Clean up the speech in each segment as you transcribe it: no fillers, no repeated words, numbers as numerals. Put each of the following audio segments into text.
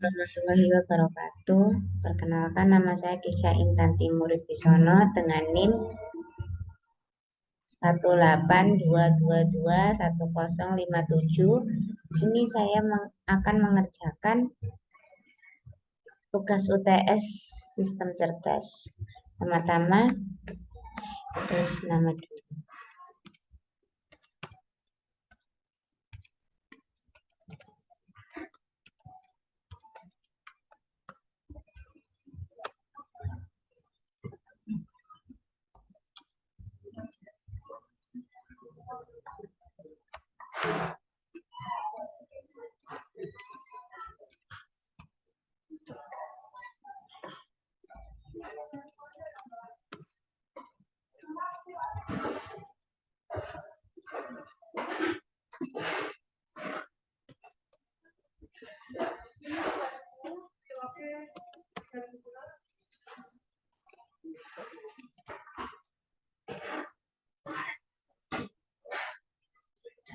Warahmatullahi wabarakatuh. Perkenalkan, nama saya Kisha Intanti Muribisono dengan NIM 182221057. Di sini saya akan mengerjakan tugas UTS Sistem Cerdas. Pertama-tama, terus nama dulu.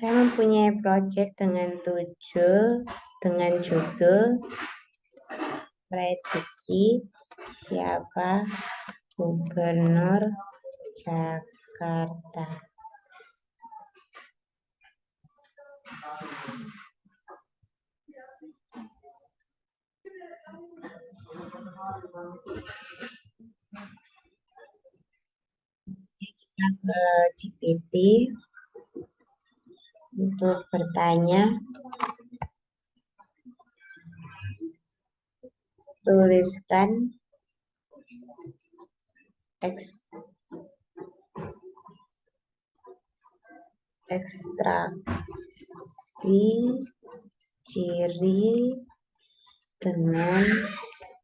Saya mempunyai proyek dengan judul prediksi siapa gubernur Jakarta. Kita ke GPT untuk bertanya. Tuliskan ekstraksi ciri dengan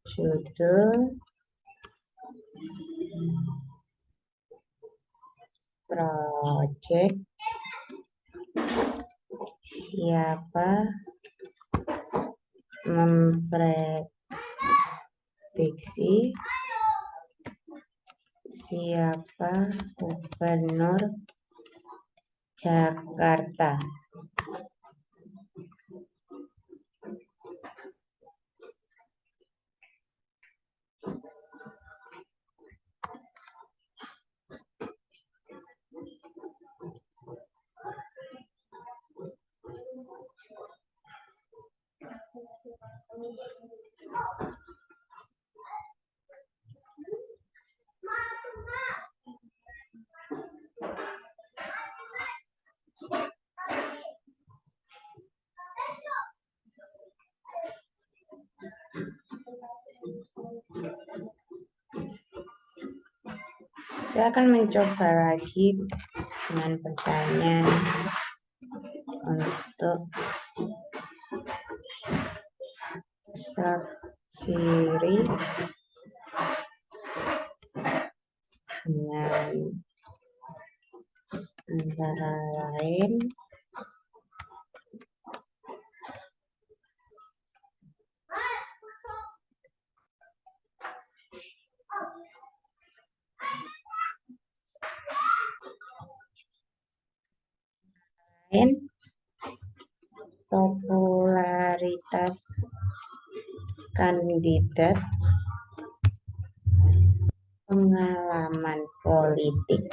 judul proyek siapa memprediksi siapa gubernur Jakarta. Saya akan mencoba lagi dengan bertanya untuk ciri dengan antara lain popularitas kandidat, pengalaman politik,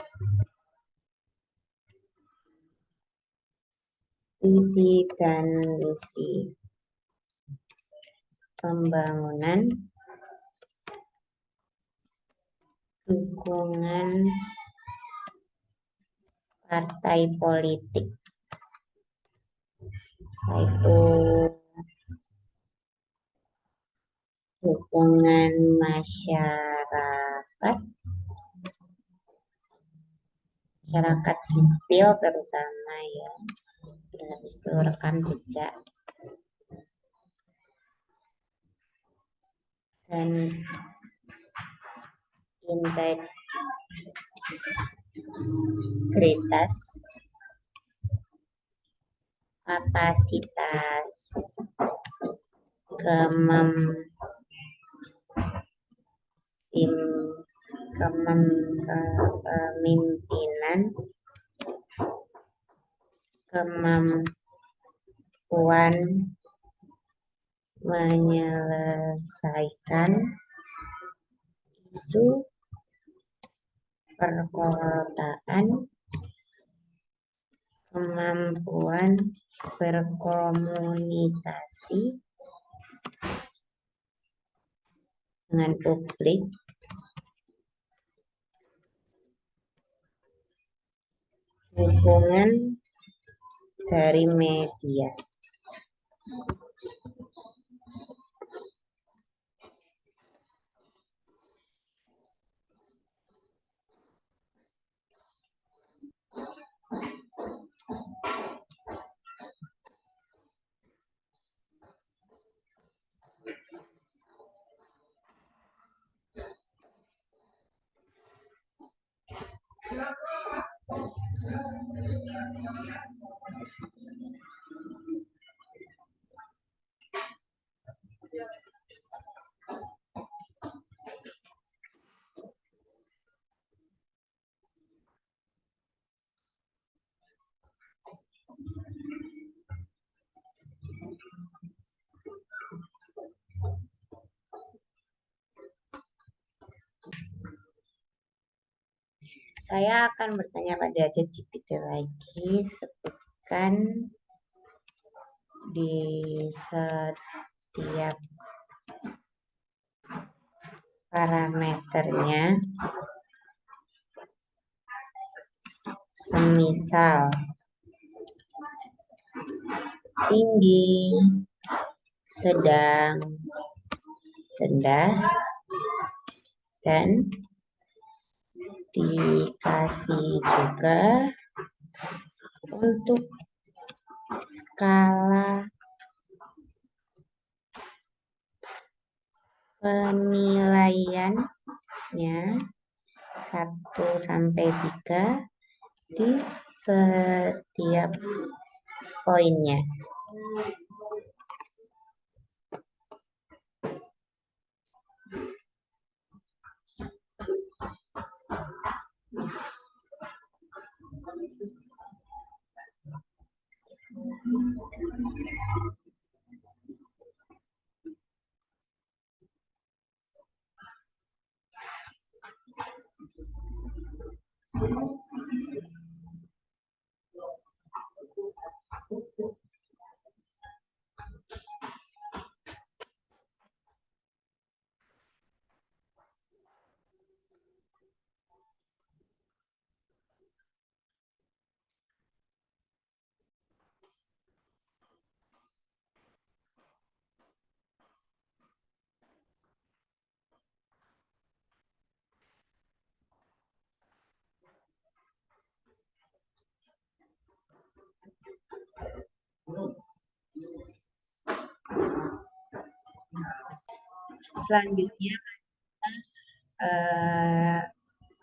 visi dan misi pembangunan, dukungan partai politik, yaitu dukungan masyarakat sipil terutama ya, terus habis itu rekam jejak dan integritas, kapasitas kepemimpinan, kemampuan menyelesaikan isu perkotaan, kemampuan berkomunikasi dengan publik, dukungan dari media. Saya akan bertanya pada ChatGPT lagi, sebutkan di setiap parameternya, semisal tinggi, sedang, rendah, dan dikasih juga untuk skala penilaiannya 1 sampai 3 di setiap poinnya. Selanjutnya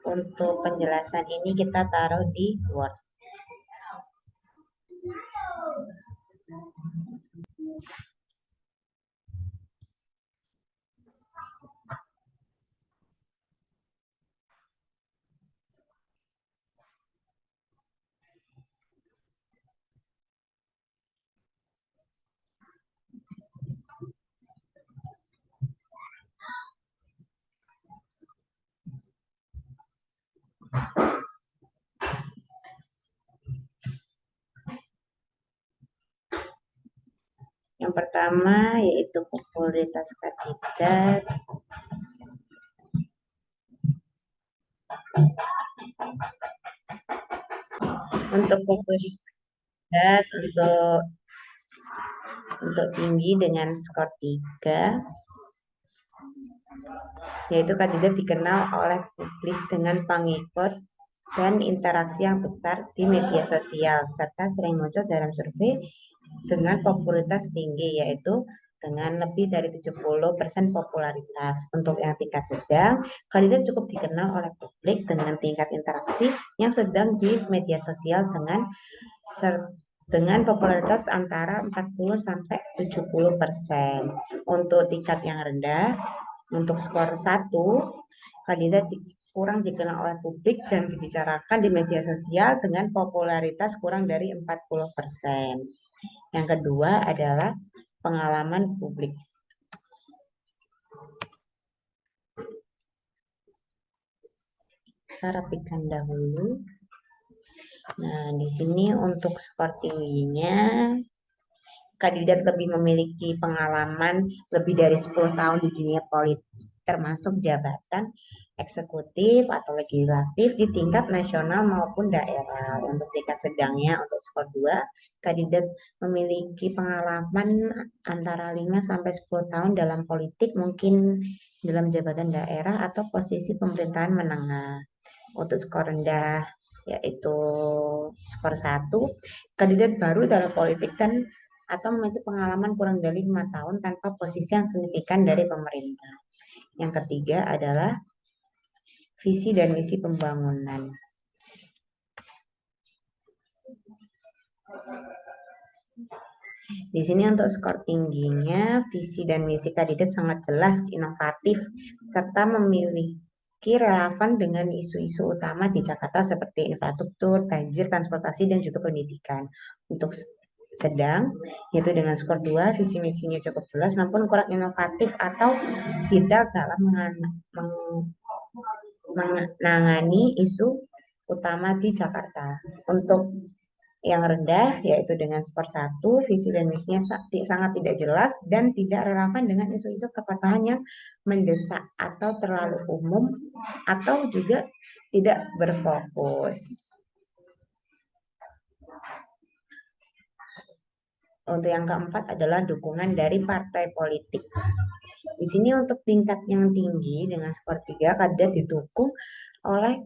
untuk penjelasan ini kita taruh di Word. Yang pertama yaitu popularitas kandidat. Untuk popularitas kandidat untuk tinggi dengan skor 3, yaitu kandidat dikenal oleh publik dengan pengikut dan interaksi yang besar di media sosial, serta sering muncul dalam survei dengan popularitas tinggi, yaitu dengan lebih dari 70% popularitas. Untuk yang tingkat sedang, kandidat cukup dikenal oleh publik dengan tingkat interaksi yang sedang di media sosial dengan popularitas antara 40 sampai 70%. Untuk tingkat yang rendah, untuk skor 1, kandidat kurang dikenal oleh publik dan dibicarakan di media sosial dengan popularitas kurang dari 40%. Yang kedua adalah pengalaman publik. Kita rapikan dahulu. Nah, di sini untuk skor tingginya, kandidat lebih memiliki pengalaman lebih dari 10 tahun di dunia politik, termasuk jabatan eksekutif atau legislatif di tingkat nasional maupun daerah. Untuk tingkat sedangnya, untuk skor 2, kandidat memiliki pengalaman antara 5 sampai 10 tahun dalam politik, mungkin dalam jabatan daerah atau posisi pemerintahan menengah. Untuk skor rendah, yaitu skor 1, kandidat baru dalam politik dan atau memiliki pengalaman kurang dari 5 tahun tanpa posisi yang signifikan dari pemerintah. Yang ketiga adalah visi dan misi pembangunan. Di sini untuk skor tingginya, visi dan misi kandidat sangat jelas, inovatif, serta memiliki relevan dengan isu-isu utama di Jakarta seperti infrastruktur, banjir, transportasi, dan juga pendidikan. Untuk sedang, yaitu dengan skor 2, visi misinya cukup jelas namun kurang inovatif atau tidak dalam menangani isu utama di Jakarta. Untuk yang rendah, yaitu dengan skor 1, visi dan misinya sangat tidak jelas dan tidak relevan dengan isu-isu perkotaan yang mendesak atau terlalu umum atau juga tidak berfokus. Untuk yang keempat adalah dukungan dari partai politik. Di sini untuk tingkat yang tinggi dengan skor 3, kandidat didukung oleh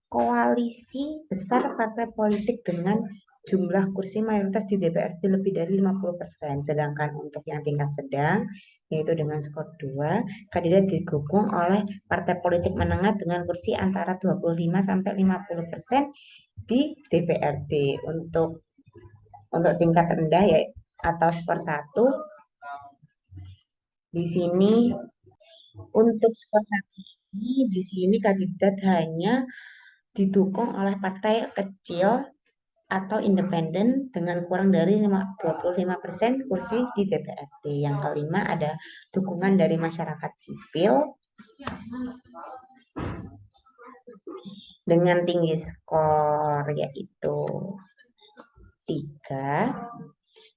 koalisi besar partai politik dengan jumlah kursi mayoritas di DPRD lebih dari 50%. Sedangkan untuk yang tingkat sedang, yaitu dengan skor 2, kandidat didukung oleh partai politik menengah dengan kursi antara 25 sampai 50% di DPRD. Untuk tingkat rendah ya atau skor 1, di sini untuk skor 1 ini di sini kandidat hanya didukung oleh partai kecil atau independen dengan kurang dari 25% kursi di DPRD. Yang kelima ada dukungan dari masyarakat sipil dengan tinggi skor yaitu 3.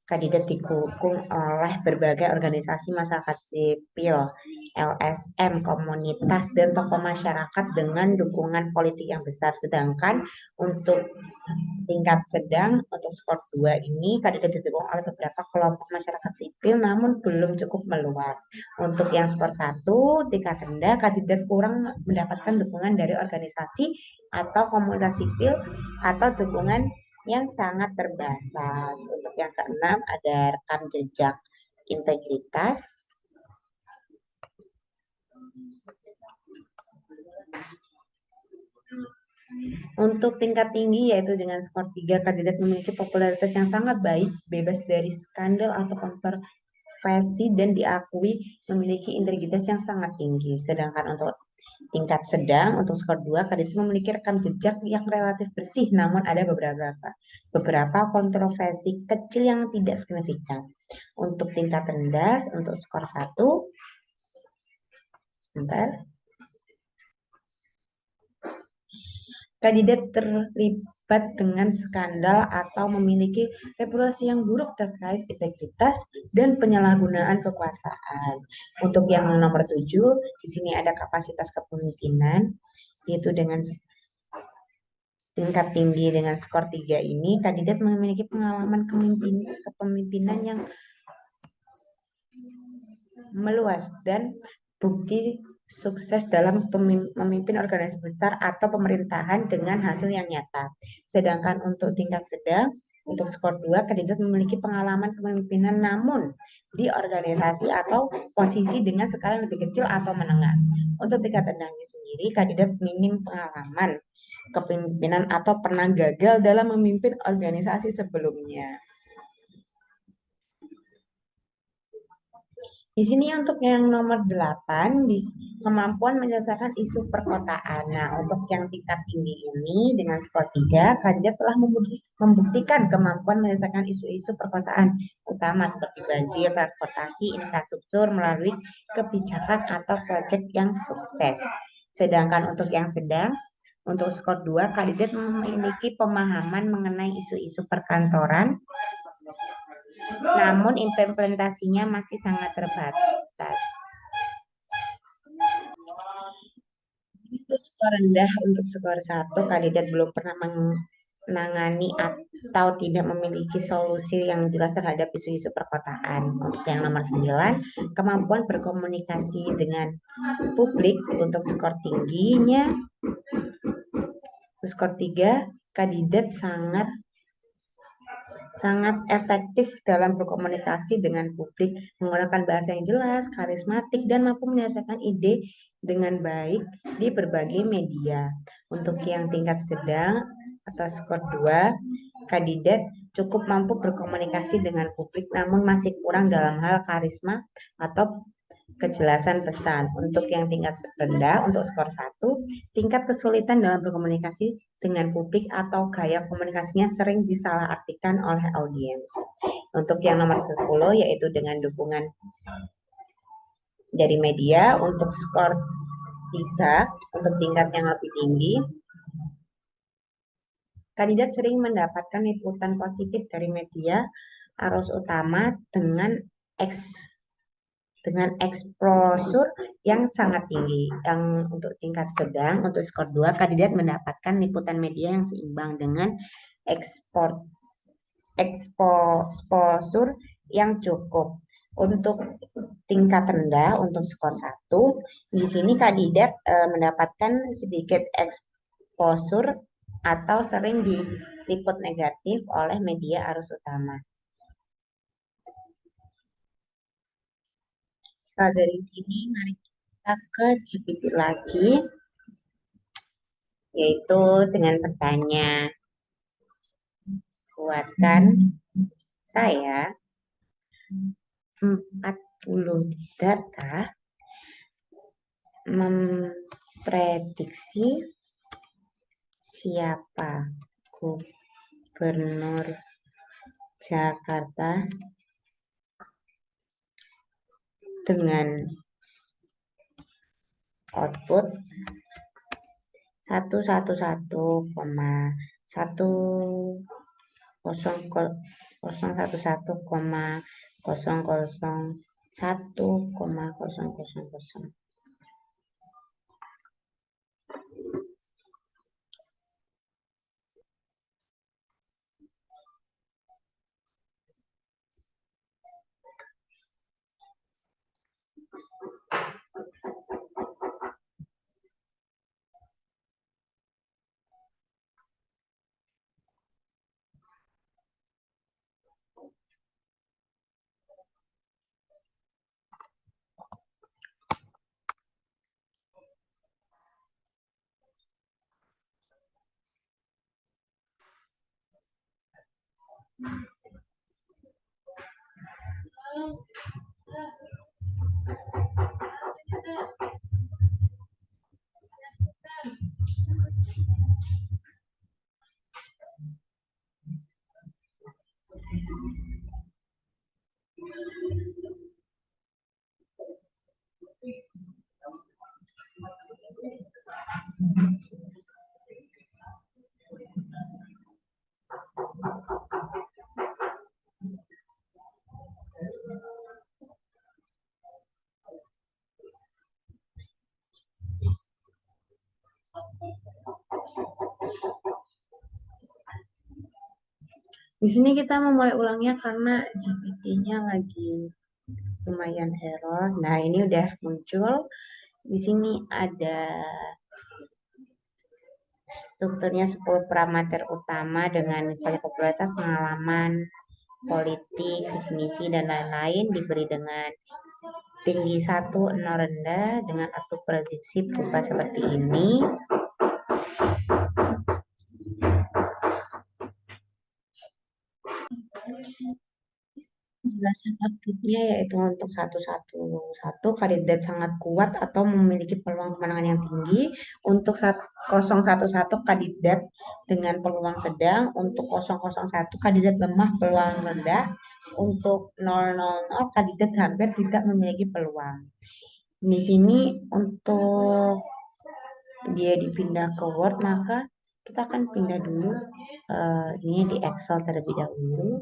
Kandidat didukung oleh berbagai organisasi masyarakat sipil, LSM, komunitas, dan tokoh masyarakat dengan dukungan politik yang besar. Sedangkan untuk tingkat sedang, untuk skor 2 ini, kandidat didukung oleh beberapa kelompok masyarakat sipil namun belum cukup meluas. Untuk yang skor 1, tingkat rendah, kandidat kurang mendapatkan dukungan dari organisasi atau komunitas sipil atau dukungan yang sangat terbatas. Untuk yang keenam ada rekam jejak integritas. Untuk tingkat tinggi yaitu dengan skor 3, kandidat memiliki popularitas yang sangat baik, bebas dari skandal atau kontroversi dan diakui memiliki integritas yang sangat tinggi. Sedangkan untuk tingkat sedang, untuk skor 2, kandidat memiliki rekam jejak yang relatif bersih, namun ada beberapa kontroversi kecil yang tidak signifikan. Untuk tingkat rendah, untuk skor 1, sebentar, kandidat terlibat dengan skandal atau memiliki reputasi yang buruk terkait integritas dan penyalahgunaan kekuasaan. Untuk yang nomor 7, di sini ada kapasitas kepemimpinan, yaitu dengan tingkat tinggi dengan skor 3 ini, kandidat memiliki pengalaman kepemimpinan yang meluas dan bukti sukses dalam memimpin organisasi besar atau pemerintahan dengan hasil yang nyata. Sedangkan untuk tingkat sedang, untuk skor 2, kandidat memiliki pengalaman kepemimpinan namun di organisasi atau posisi dengan skala lebih kecil atau menengah. Untuk tingkat rendahnya sendiri, kandidat minim pengalaman kepemimpinan atau pernah gagal dalam memimpin organisasi sebelumnya. Di sini untuk yang nomor 8, kemampuan menyelesaikan isu perkotaan. Nah, untuk yang tingkat tinggi ini dengan skor 3, kandidat telah membuktikan kemampuan menyelesaikan isu-isu perkotaan utama seperti banjir, transportasi, infrastruktur melalui kebijakan atau proyek yang sukses. Sedangkan untuk yang sedang, Untuk skor 2, kandidat memiliki pemahaman mengenai isu-isu perkantoran, namun implementasinya masih sangat terbatas. Itu skor rendah. Untuk skor 1, kandidat belum pernah menangani atau tidak memiliki solusi yang jelas terhadap isu-isu perkotaan. Untuk yang nomor 9, kemampuan berkomunikasi dengan publik. Untuk skor tingginya, skor 3, kandidat sangat efektif dalam berkomunikasi dengan publik, menggunakan bahasa yang jelas, karismatik, dan mampu menyelesaikan ide dengan baik di berbagai media. Untuk yang tingkat sedang atau skor 2, kandidat cukup mampu berkomunikasi dengan publik namun masih kurang dalam hal karisma atau kejelasan pesan. Untuk yang tingkat rendah, untuk skor 1, tingkat kesulitan dalam berkomunikasi dengan publik atau gaya komunikasinya sering disalahartikan oleh audiens. Untuk yang nomor 10, yaitu dengan dukungan dari media. Untuk skor 3, untuk tingkat yang lebih tinggi, kandidat sering mendapatkan liputan positif dari media arus utama dengan eksposur yang sangat tinggi. Yang untuk tingkat sedang, untuk skor 2, kandidat mendapatkan liputan media yang seimbang dengan eksposur yang cukup. Untuk tingkat rendah, untuk skor 1, di sini kandidat mendapatkan sedikit eksposur atau sering diliput negatif oleh media arus utama. Setelah dari sini, mari kita ke GPT lagi, yaitu dengan bertanya, buatkan saya 40 data memprediksi siapa gubernur Jakarta dengan output 111,001,001,000. Di sini kita memulai ulangnya karena GPT-nya lagi lumayan error. Nah, ini udah muncul. Di sini ada strukturnya 10 parameter utama dengan misalnya popularitas, pengalaman, politik, visi misi, dan lain-lain, diberi dengan tinggi 1, 0 rendah, dengan output prediksi berupa seperti ini. Penjelasan outputnya yaitu untuk 111, kandidat sangat kuat atau memiliki peluang kemenangan yang tinggi. Untuk 011, kandidat dengan peluang sedang. Untuk 001, kandidat lemah peluang rendah. Untuk 000, kandidat hampir tidak memiliki peluang. Di sini untuk dia dipindah ke Word, maka kita akan pindah dulu ini di Excel terlebih dahulu.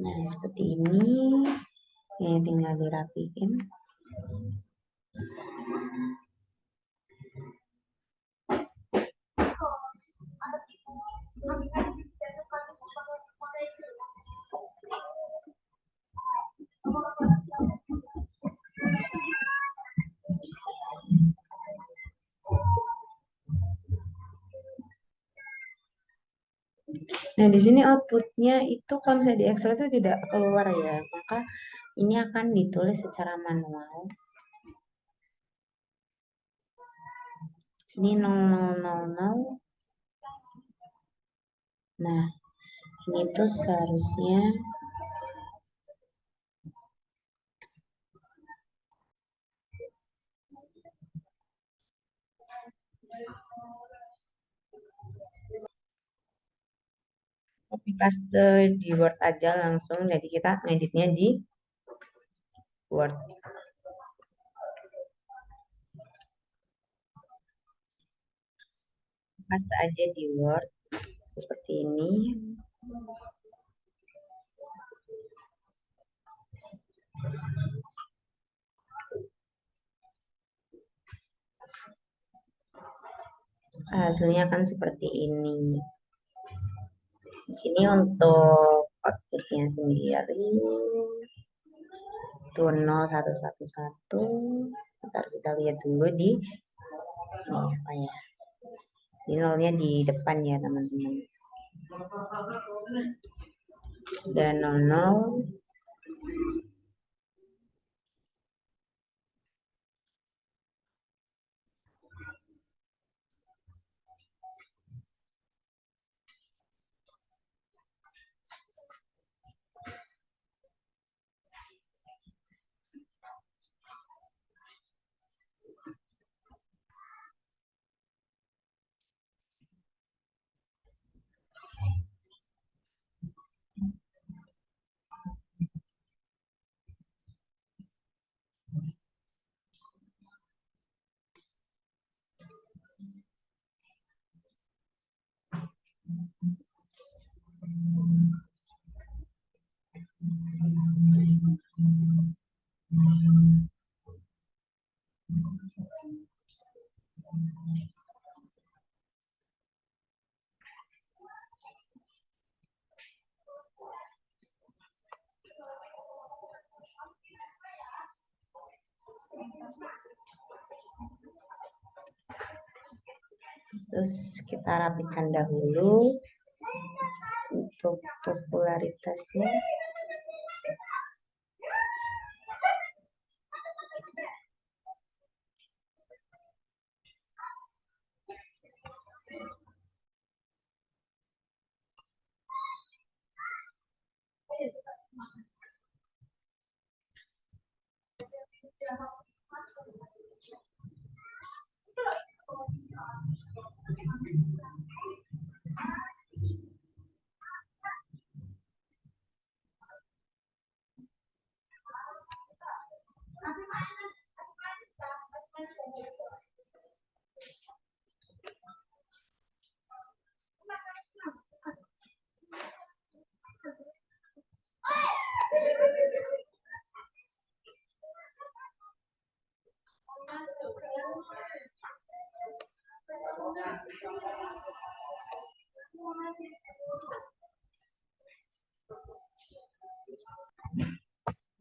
Nah, seperti ini. Ini tinggal dirapiin. Nah, di sini outputnya itu kalau misalnya di Excel itu tidak keluar ya, maka ini akan ditulis secara manual. Sini 0000. Nah, ini tuh seharusnya copy paste di Word aja langsung, jadi kita ngeditnya di Word. Paste aja di Word seperti ini. Hasilnya akan seperti ini. Di sini untuk outputnya sendiri itu 0111. Ntar kita lihat dulu di ini apa ya. Ini nolnya di depan ya teman-teman. Dan 00. Terus kita rapikan dahulu untuk popularitasnya.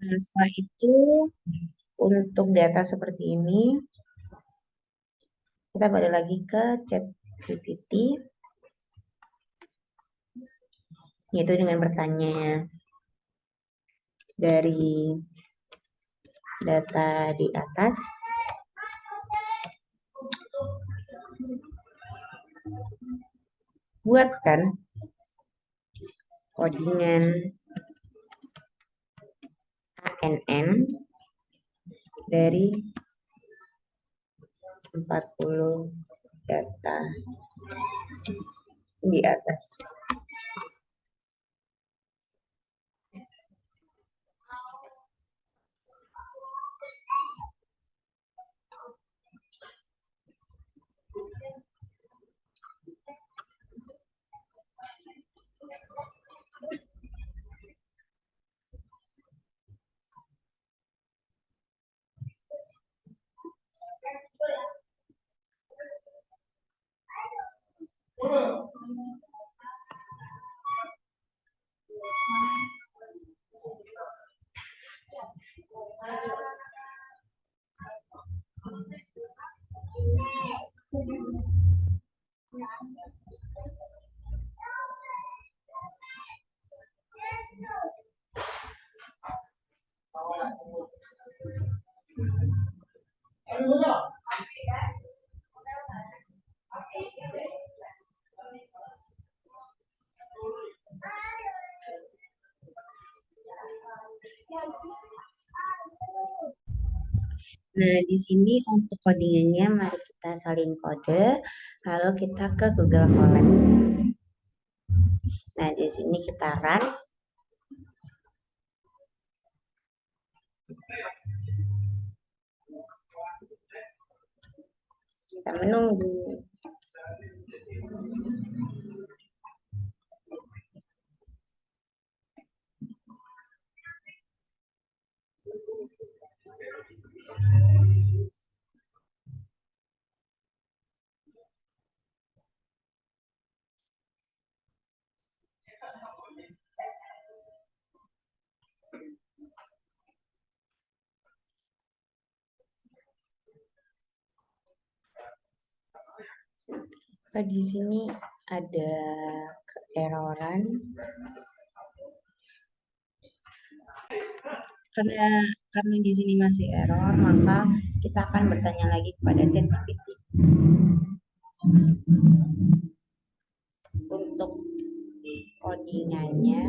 Nah, setelah itu untuk data seperti ini kita balik lagi ke ChatGPT, yaitu dengan bertanya dari data di atas. Buatkan codingan ANN dari 40 data di atas. Nah, di sini untuk codingannya, mari kita salin kode, lalu kita ke Google Colab. Nah, di sini kita run. Kita menunggu. Nah, di sini ada keeroran karena di sini masih error, maka kita akan bertanya lagi kepada ChatGPT. Untuk codingannya,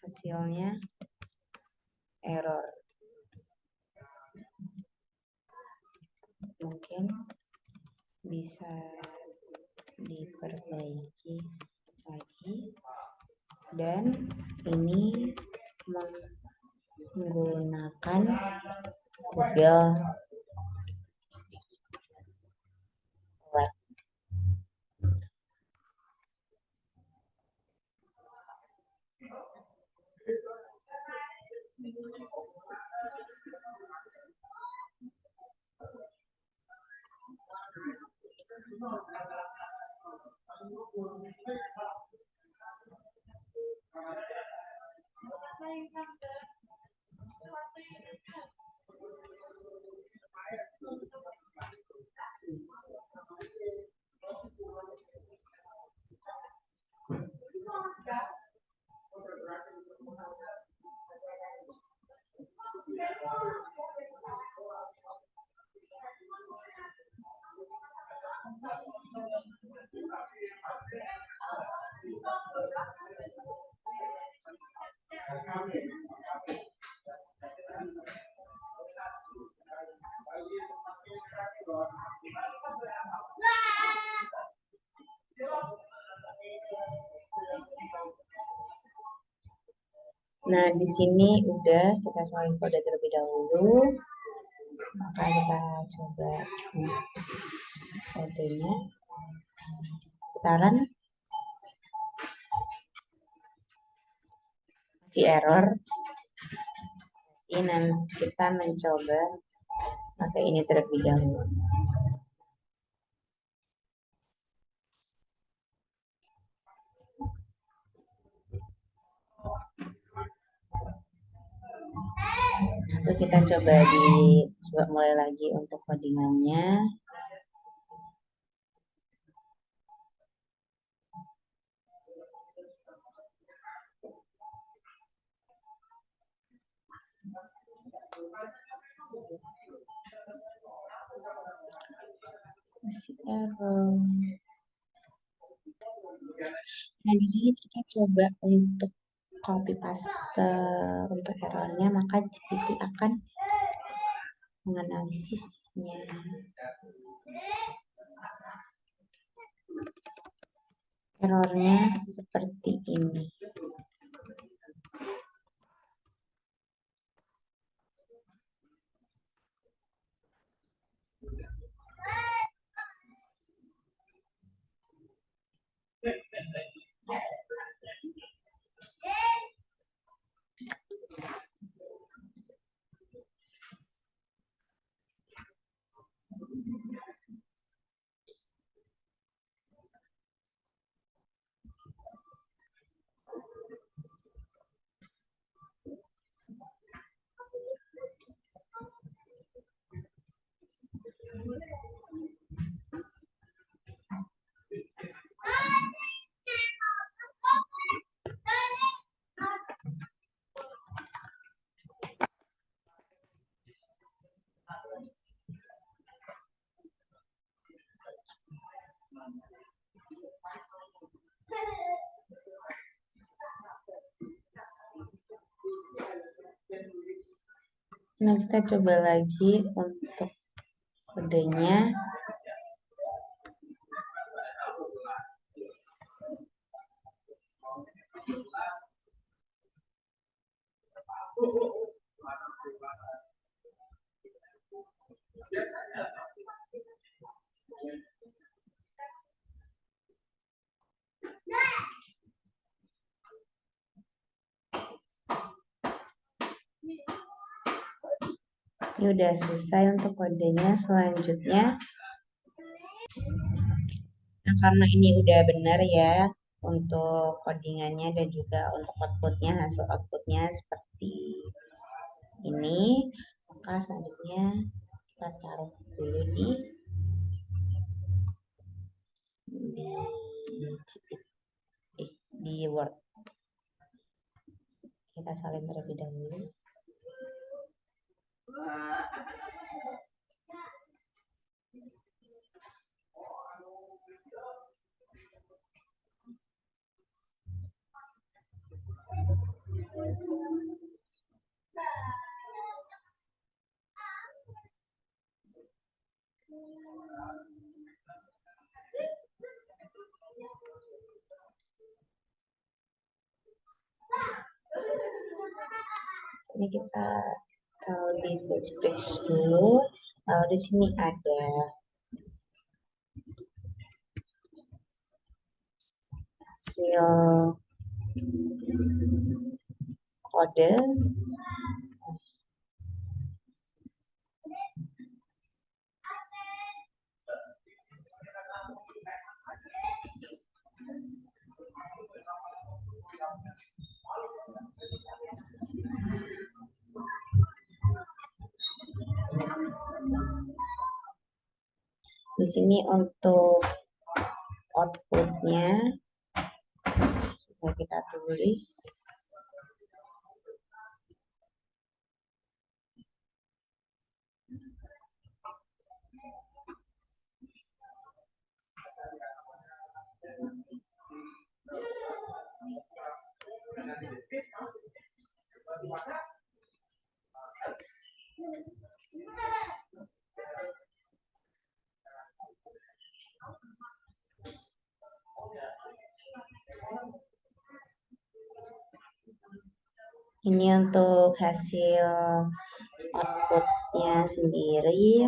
hasilnya error. Mungkin bisa diperbaiki lagi, dan ini menggunakan Google Web. Nah, di sini udah kita salin kode terlebih dahulu. Maka kita coba kodenya. Putaran masih error. Ini kita mencoba pakai ini terlebih dahulu. Itu kita coba mulai lagi untuk codingannya. Masih error. Nah, di sini kita coba untuk copy paste untuk errornya, maka GPT akan menganalisisnya. Errornya seperti ini. Nah, kita coba lagi untuk kodenya. Ini udah selesai untuk kodenya. Selanjutnya, nah karena ini udah benar ya untuk codingannya dan juga untuk outputnya, hasil outputnya seperti ini, maka selanjutnya kita taruh dulu di Word. Kita salin terlebih dahulu. Ini kita taruh di page dulu. Lalu di sini ada hasil kode. Di sini untuk outputnya coba kita tulis. Ini untuk hasil outputnya sendiri.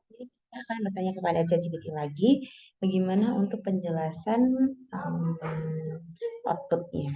Kita akan bertanya kepada ChatGPT lagi bagaimana untuk penjelasan outputnya.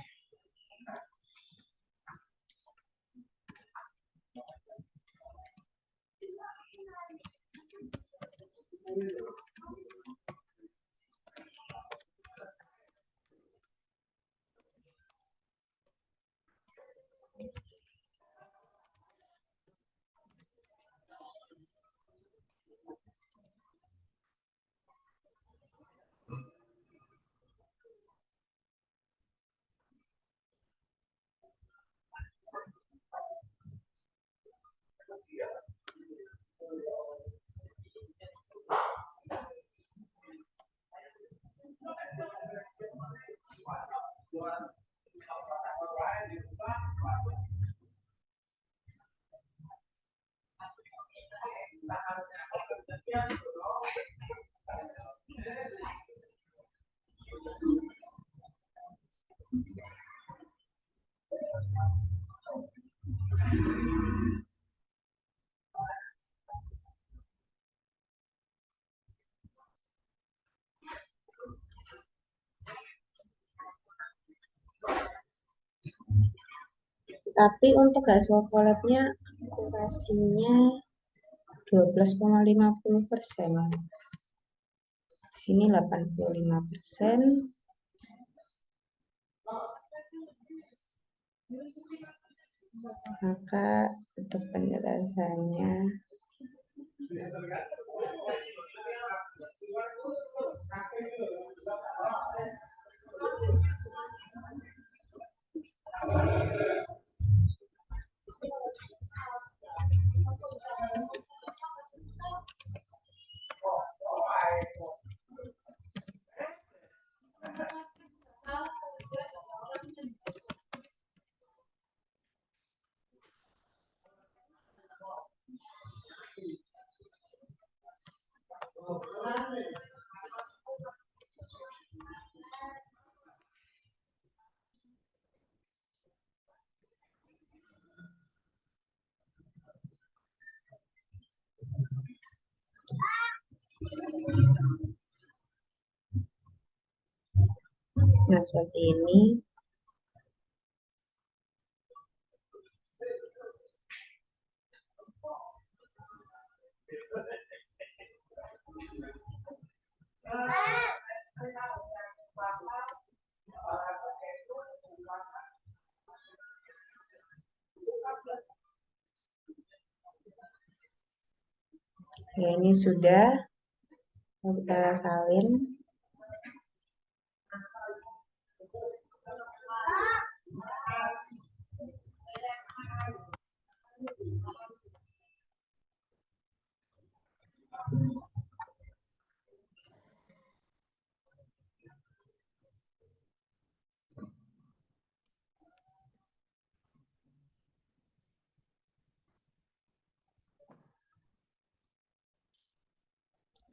Tapi untuk hasil collabnya akurasinya 12,50%. Sini 85%. Maka untuk penjelasannya Nah, seperti ini. Ya, ini sudah kita salin.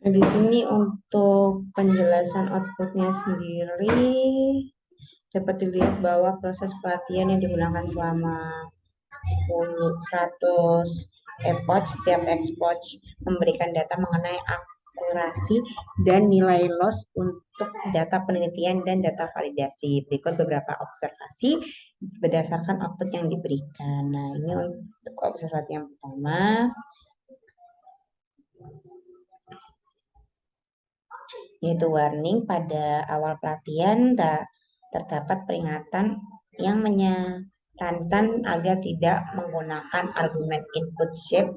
Nah, di sini untuk penjelasan outputnya sendiri dapat dilihat bahwa proses pelatihan yang digunakan selama 100 epoch, setiap epoch memberikan data mengenai akurasi dan nilai loss untuk data penelitian dan data validasi. Berikut beberapa observasi berdasarkan output yang diberikan. Nah, ini untuk observasi yang pertama, yaitu warning pada awal pelatihan terdapat peringatan yang menyarankan agar tidak menggunakan argumen input shape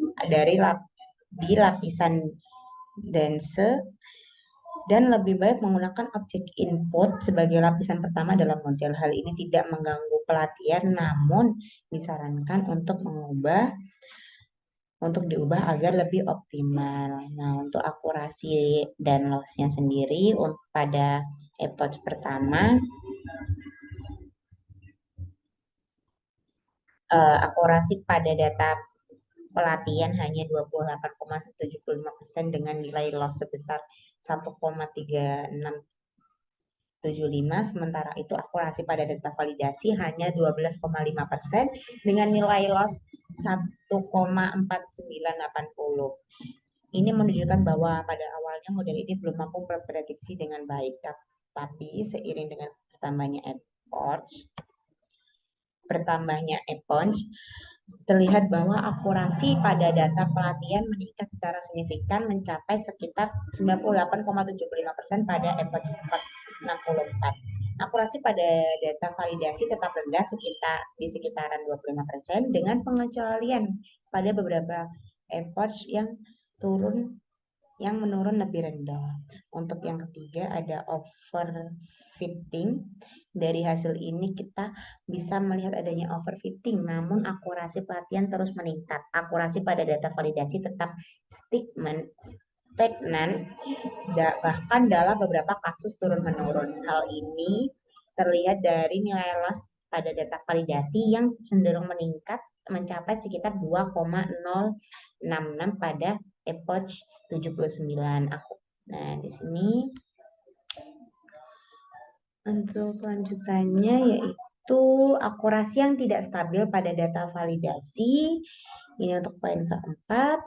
di lapisan dense dan lebih baik menggunakan objek input sebagai lapisan pertama dalam model. Hal ini tidak mengganggu pelatihan, namun disarankan untuk diubah agar lebih optimal. Nah, untuk akurasi dan loss-nya sendiri pada epoch pertama, akurasi pada data pelatihan hanya 28,75% dengan nilai loss sebesar 1,3675, sementara itu akurasi pada data validasi hanya 12,5% dengan nilai loss 1,4980. Ini menunjukkan bahwa pada awalnya model ini belum mampu memprediksi dengan baik, tapi seiring dengan bertambahnya epoch, terlihat bahwa akurasi pada data pelatihan meningkat secara signifikan mencapai sekitar 98,75% pada epoch 64. Akurasi pada data validasi tetap rendah di sekitaran 25% dengan pengecualian pada beberapa epoch yang menurun lebih rendah. Untuk yang ketiga ada overfitting. Dari hasil ini kita bisa melihat adanya overfitting, namun akurasi pelatihan terus meningkat. Akurasi pada data validasi tetap stagnan, bahkan dalam beberapa kasus turun-menurun. Hal ini terlihat dari nilai loss pada data validasi yang cenderung meningkat mencapai sekitar 2,066 pada epoch 79. Nah, di sini untuk lanjutannya yaitu akurasi yang tidak stabil pada data validasi. Ini untuk poin keempat.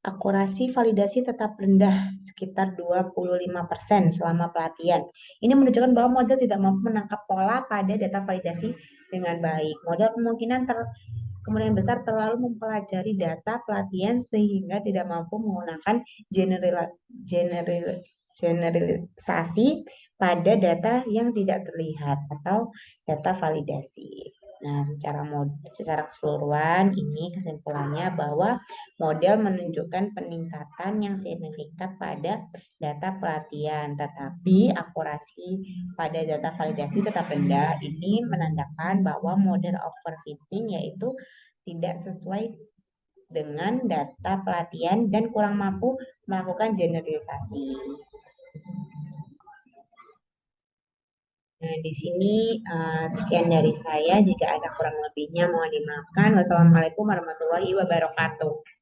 Akurasi validasi tetap rendah, sekitar 25% selama pelatihan. Ini menunjukkan bahwa model tidak mampu menangkap pola pada data validasi dengan baik. Model kemungkinan besar terlalu mempelajari data pelatihan sehingga tidak mampu menggunakan generalisasi pada data yang tidak terlihat atau data validasi. Nah, secara keseluruhan ini kesimpulannya bahwa model menunjukkan peningkatan yang signifikan pada data pelatihan, tetapi akurasi pada data validasi tetap rendah. Ini menandakan bahwa model overfitting yaitu tidak sesuai dengan data pelatihan dan kurang mampu melakukan generalisasi. Nah, di sini sekian dari saya. Jika ada kurang lebihnya mohon dimaafkan. Wassalamualaikum warahmatullahi wabarakatuh.